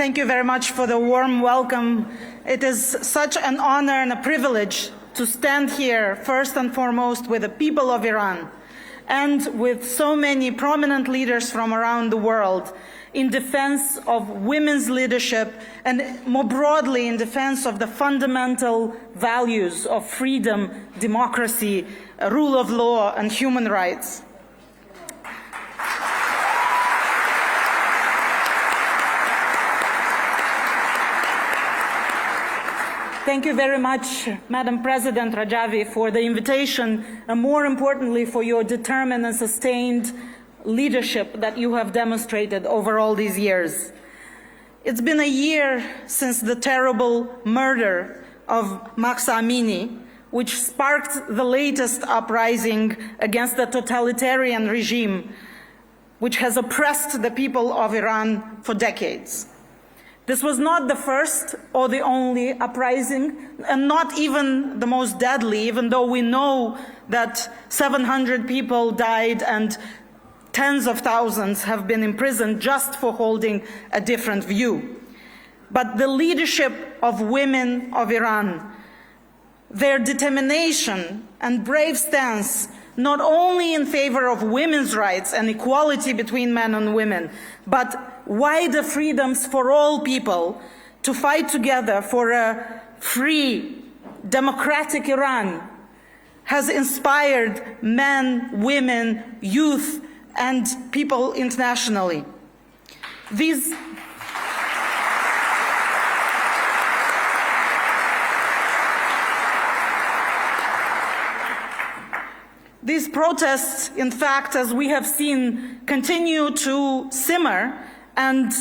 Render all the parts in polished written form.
Thank you very much for the warm welcome. It is such an honor and a privilege to stand here, first and foremost, with the people of Iran and with so many prominent leaders from around the world in defense of women's leadership and more broadly in defense of the fundamental values of freedom, democracy, rule of law, and human rights. Thank you very much, Madam President Rajavi, for the invitation, and more importantly, for your determined and sustained leadership that you have demonstrated over all these years. It's been a year since the terrible murder of Mahsa Amini, which sparked the latest uprising against the totalitarian regime, which has oppressed the people of Iran for decades. This was not the first or the only uprising, and not even the most deadly, even though we know that 700 people died and tens of thousands have been imprisoned just for holding a different view. But the leadership of women of Iran, their determination and brave stance, not only in favor of women's rights and equality between men and women, but wider freedoms for all people to fight together for a free, democratic Iran, has inspired men, women, youth, and people internationally. These protests, in fact, as we have seen, continue to simmer and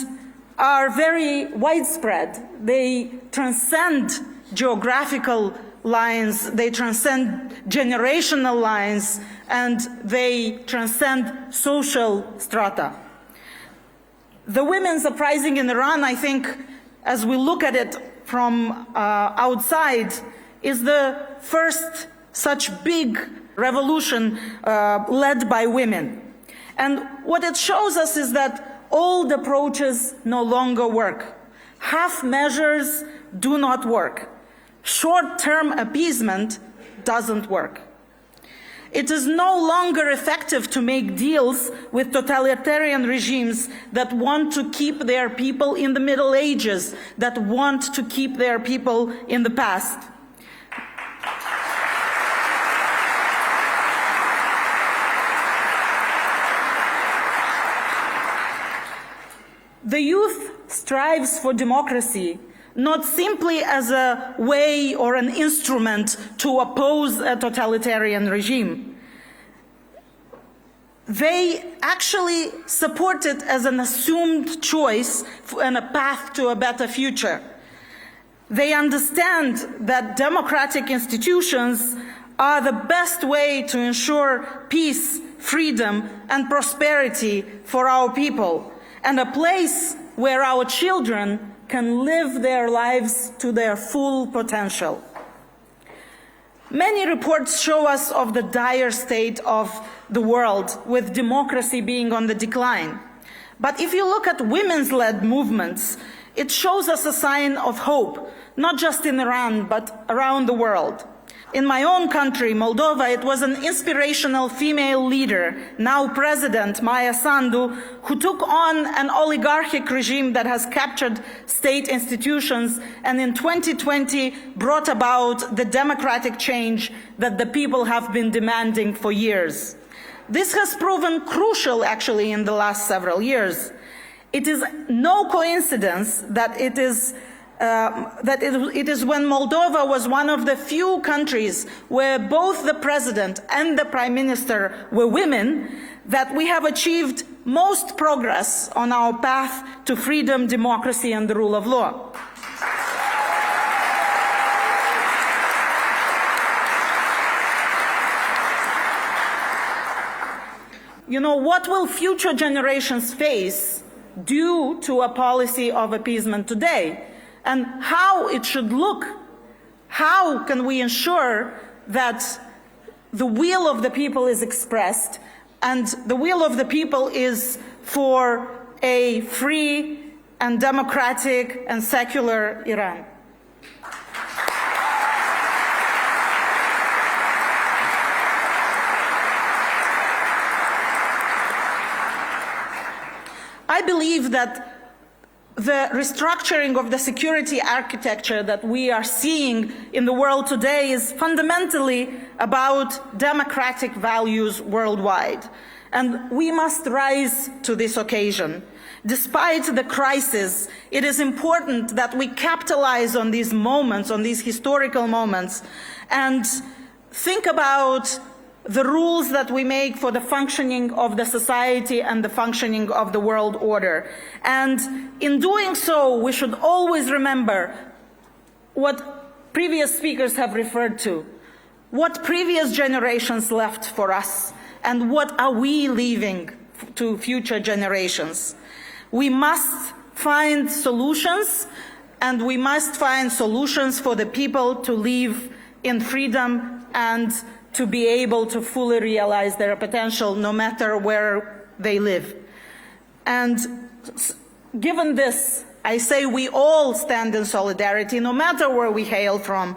are very widespread. They transcend geographical lines, they transcend generational lines, and they transcend social strata. The women's uprising in Iran, I think, as we look at it from outside, is the first such big revolution led by women. And what it shows us is that old approaches no longer work. Half measures do not work. Short-term appeasement doesn't work. It is no longer effective to make deals with totalitarian regimes that want to keep their people in the Middle Ages, that want to keep their people in the past. The youth strives for democracy, not simply as a way or an instrument to oppose a totalitarian regime. They actually support it as an assumed choice and a path to a better future. They understand that democratic institutions are the best way to ensure peace, freedom, and prosperity for our people, and a place where our children can live their lives to their full potential. Many reports show us of the dire state of the world, with democracy being on the decline. But if you look at women's-led movements, it shows us a sign of hope, not just in Iran, but around the world. In my own country, Moldova, it was an inspirational female leader, now President Maya Sandu, who took on an oligarchic regime that has captured state institutions and in 2020 brought about the democratic change that the people have been demanding for years. This has proven crucial, actually, in the last several years. It is no coincidence that it is when Moldova was one of the few countries where both the president and the prime minister were women that we have achieved most progress on our path to freedom, democracy, and the rule of law. You know, what will future generations face due to a policy of appeasement today? And how it should look? How can we ensure that the will of the people is expressed, and the will of the people is for a free and democratic and secular Iran. I believe that the restructuring of the security architecture that we are seeing in the world today is fundamentally about democratic values worldwide. And we must rise to this occasion. Despite the crisis, it is important that we capitalize on these moments, on these historical moments, and think about the rules that we make for the functioning of the society and the functioning of the world order. And in doing so, we should always remember what previous speakers have referred to, what previous generations left for us, and what are we leaving to future generations. We must find solutions, and we must find solutions for the people to live in freedom and to be able to fully realize their potential no matter where they live. And given this, I say we all stand in solidarity no matter where we hail from.